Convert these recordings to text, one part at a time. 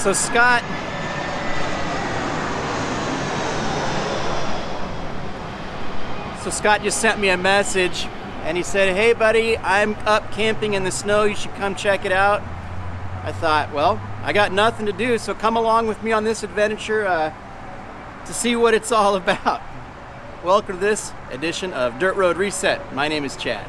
So Scott just sent me a message and he said, "Hey buddy, I'm up camping in the snow, you should come check it out." I thought, well, I got nothing to do, so come along with me on this adventure to see what it's all about. Welcome to this edition of Dirt Road Reset. My name is Chad.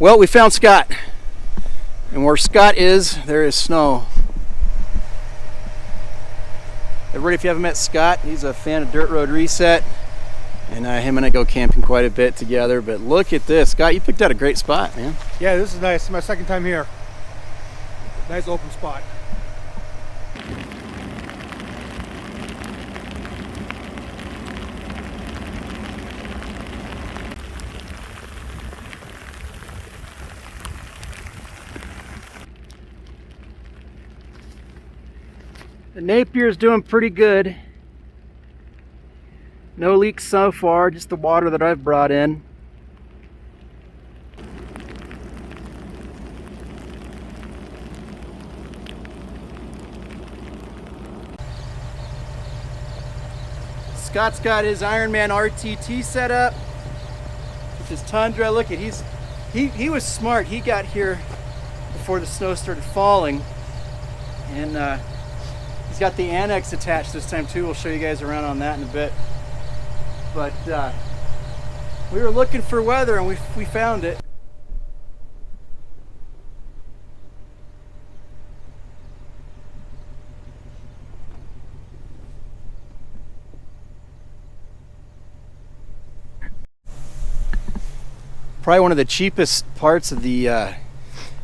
Well, we found Scott, and where Scott is, there is snow. Everybody, if you haven't met Scott, he's a fan of Dirt Road Reset, and him and I go camping quite a bit together. But look at this, Scott, you picked out a great spot, man. Yeah, this is nice. It's my second time here. Nice open spot. The Napier's doing pretty good. No leaks so far, just the water that I've brought in. Scott's got his Ironman RTT set up with his Tundra. Look at he was smart. He got here before the snow started falling, and he's got the annex attached this time too. We'll show you guys around on that in a bit. But we were looking for weather and we found it. Probably one of the cheapest parts of the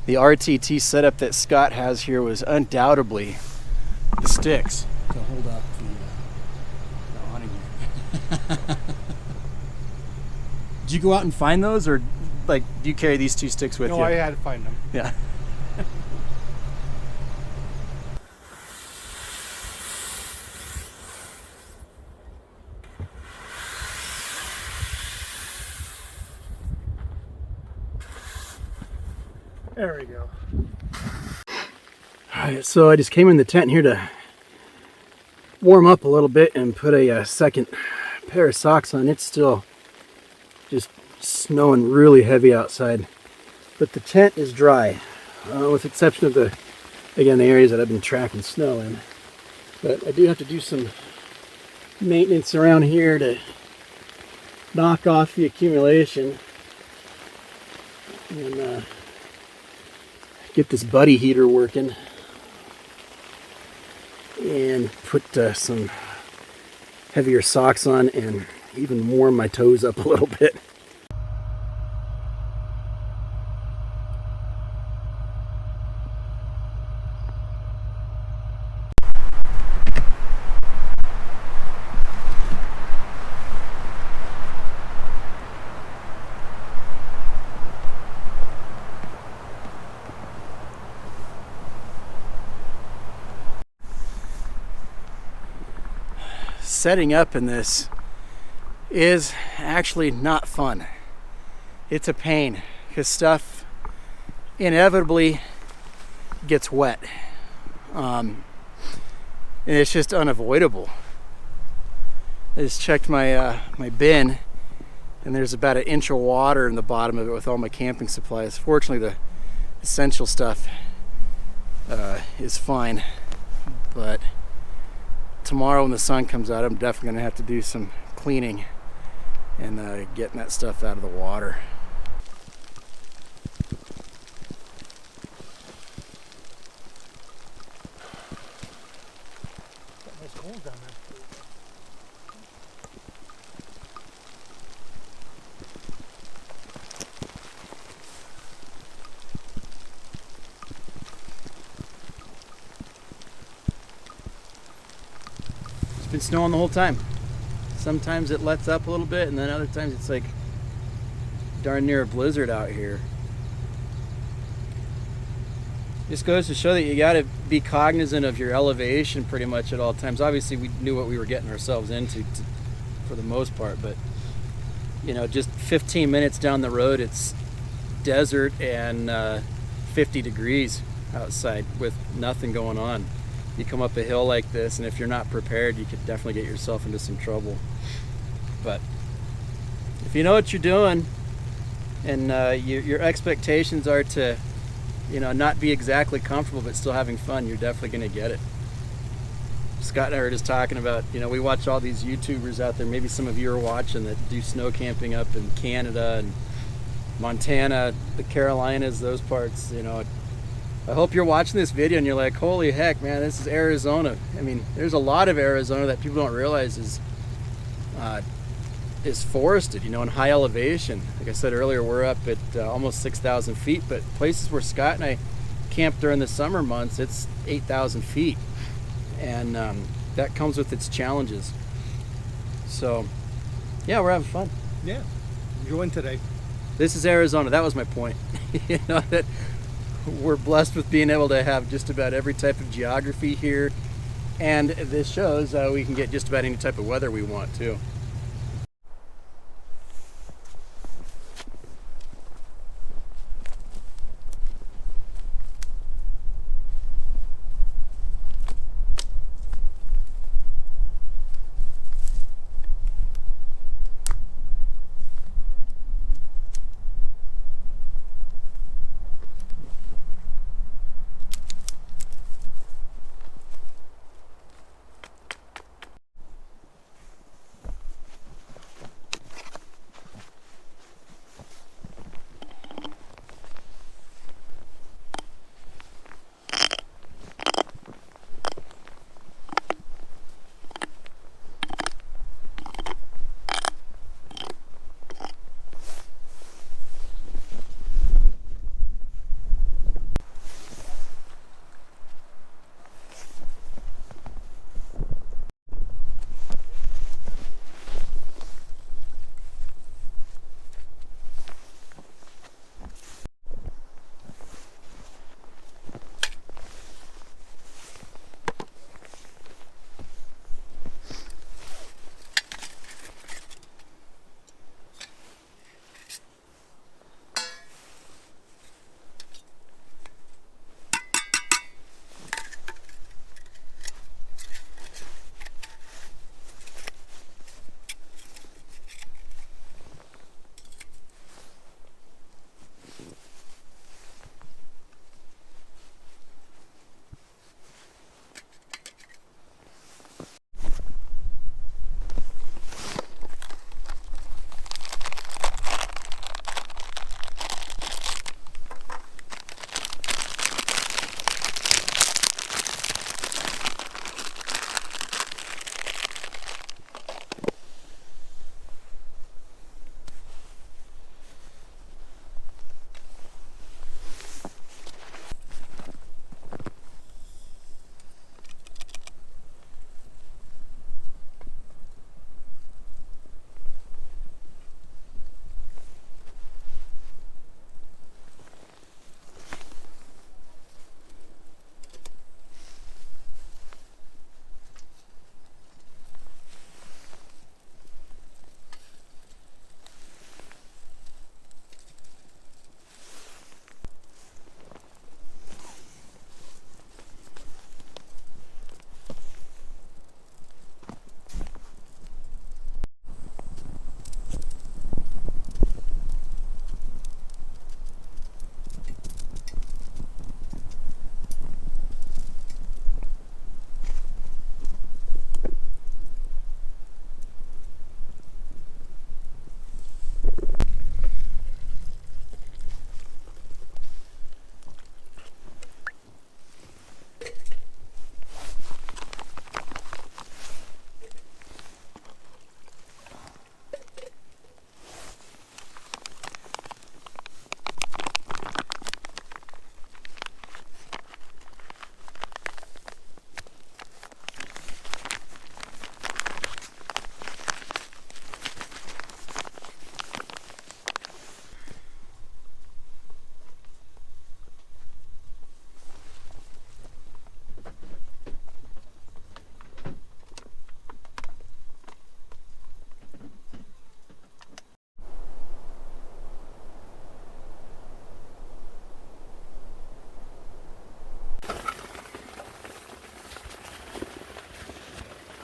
RTT setup that Scott has here was undoubtedly the sticks to hold up the awning. Did you go out and find those, or like do you carry these two sticks with you? No, I had to find them. Yeah. There we go. Alright, so I just came in the tent here to warm up a little bit and put a second pair of socks on. It's still just snowing really heavy outside, but the tent is dry, with the exception of the areas that I've been tracking snow in. But I do have to do some maintenance around here to knock off the accumulation and get this buddy heater working and put some heavier socks on and even warm my toes up a little bit. setting up in this is actually not fun. It's a pain because stuff inevitably gets wet. And it's just unavoidable. I just checked my my bin, and there's about an inch of water in the bottom of it with all my camping supplies. Fortunately, the essential stuff is fine, but tomorrow when the sun comes out, I'm definitely gonna have to do some cleaning and getting that stuff out of the water. It's been snowing the whole time. Sometimes it lets up a little bit, and then other times it's like darn near a blizzard out here. Just goes to show that you got to be cognizant of your elevation pretty much at all times. Obviously, we knew what we were getting ourselves into for the most part, but you know, just 15 minutes down the road, it's desert and 50 degrees outside with nothing going on. You come up a hill like this, and if you're not prepared, you could definitely get yourself into some trouble. But if you know what you're doing, and your expectations are to, you know, not be exactly comfortable but still having fun, you're definitely going to get it. Scott and I were just talking about, you know, we watch all these YouTubers out there, maybe some of you are watching, that do snow camping up in Canada and Montana, the Carolinas, those parts, you know. I hope you're watching this video and you're like, holy heck, man, this is Arizona. I mean, there's a lot of Arizona that people don't realize is forested, you know, in high elevation. Like I said earlier, we're up at almost 6,000 feet, but places where Scott and I camped during the summer months, it's 8,000 feet. And that comes with its challenges. So, yeah, we're having fun. Yeah, enjoying today. This is Arizona. That was my point. You know, that we're blessed with being able to have just about every type of geography here, and this shows we can get just about any type of weather we want too.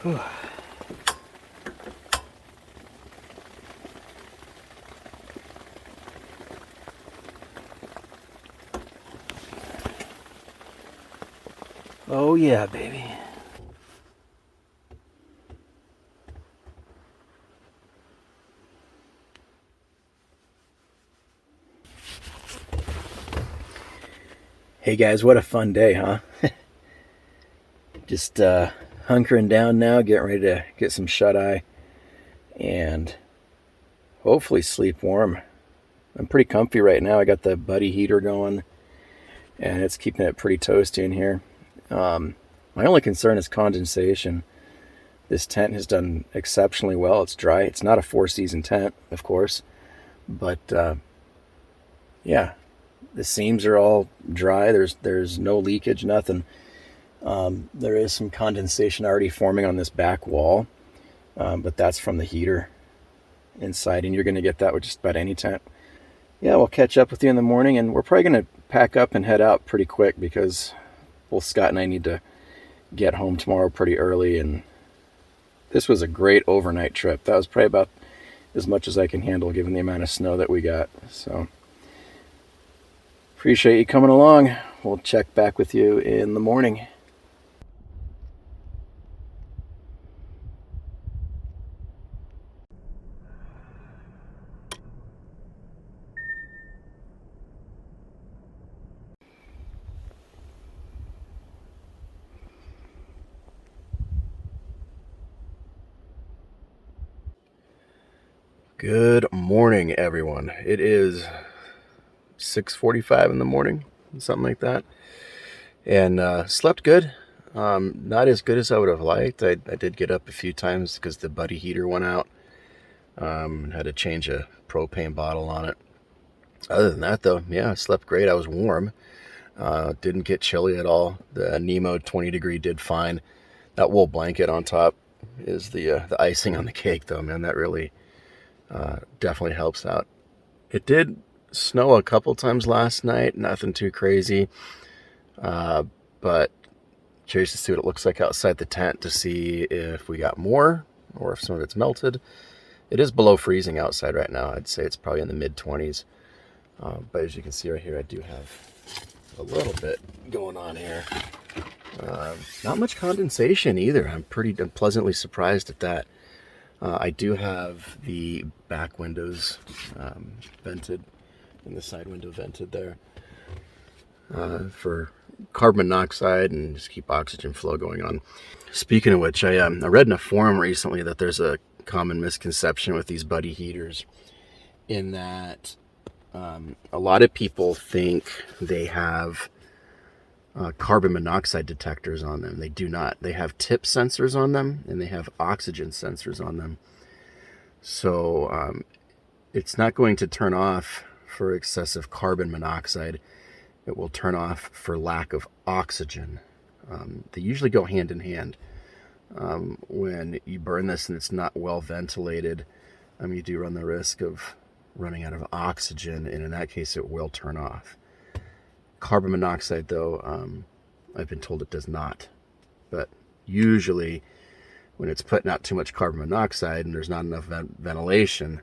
Oh yeah, baby. Hey guys, what a fun day, huh? Just hunkering down now, getting ready to get some shut-eye and hopefully sleep warm. I'm pretty comfy right now. I got the buddy heater going and it's keeping it pretty toasty in here. My only concern is condensation. This tent has done exceptionally well. It's dry. It's not a four-season tent, of course, but yeah, the seams are all dry. There's no leakage, nothing. There is some condensation already forming on this back wall, but that's from the heater inside, and you're going to get that with just about any tent. Yeah, we'll catch up with you in the morning, and we're probably going to pack up and head out pretty quick because both Scott and I need to get home tomorrow pretty early, and this was a great overnight trip. That was probably about as much as I can handle given the amount of snow that we got. So appreciate you coming along. We'll check back with you in the morning. Good morning, everyone. It is 6:45 in the morning, something like that, and slept good. Not as good as I would have liked. I did get up a few times because the buddy heater went out. Had to change a propane bottle on it. Other than that, though, yeah, I slept great. I was warm. Didn't get chilly at all. The Nemo 20 degree did fine. That wool blanket on top is the icing on the cake, though, man. That really definitely helps out. It did snow a couple times last night, nothing too crazy, but curious to see what it looks like outside the tent to see if we got more or if some of it's melted. It is below freezing outside right now. I'd say it's probably in the mid-20s, but as you can see right here, I do have a little bit going on here. Not much condensation either. I'm pleasantly surprised at that. I do have the back windows vented and the side window vented there for carbon monoxide and just keep oxygen flow going on. Speaking of which, I read in a forum recently that there's a common misconception with these buddy heaters in that a lot of people think they have carbon monoxide detectors on them. They do not. They have tip sensors on them and they have oxygen sensors on them. So it's not going to turn off for excessive carbon monoxide. It will turn off for lack of oxygen. They usually go hand in hand. When you burn this and it's not well ventilated, you do run the risk of running out of oxygen, and in that case it will turn off. Carbon monoxide, though, I've been told it does not. But usually when it's putting out too much carbon monoxide and there's not enough ventilation,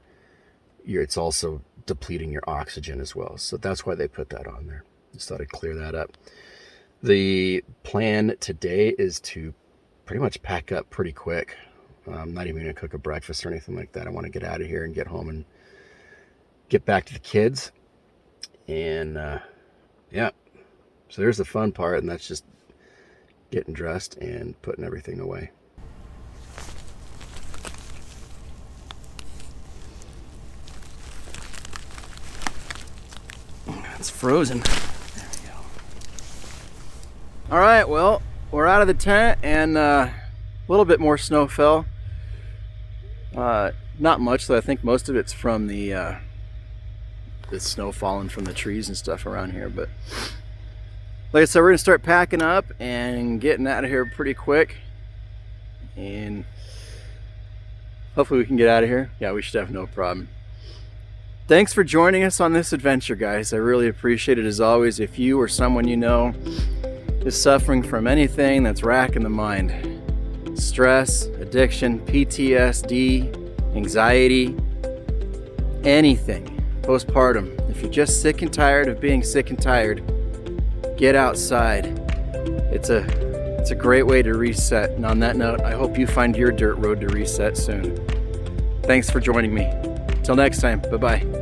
it's also depleting your oxygen as well. So that's why they put that on there. Just thought I'd clear that up. The plan today is to pretty much pack up pretty quick. I'm not even going to cook a breakfast or anything like that. I want to get out of here and get home and get back to the kids. And yeah, so there's the fun part, and that's just getting dressed and putting everything away. It's frozen. There we go. All right, well, we're out of the tent, and a little bit more snow fell. Not much, though. I think most of it's from the snow falling from the trees and stuff around here. But like I said, we're gonna start packing up and getting out of here pretty quick, and hopefully we can get out of here. Yeah, we should have no problem. Thanks for joining us on this adventure, guys. I really appreciate it. As always, if you or someone you know is suffering from anything that's racking the mind, stress, addiction, PTSD, anxiety, anything, postpartum. If you're just sick and tired of being sick and tired, get outside. It's a great way to reset. And on that note, I hope you find your dirt road to reset soon. Thanks for joining me. Till next time, bye-bye.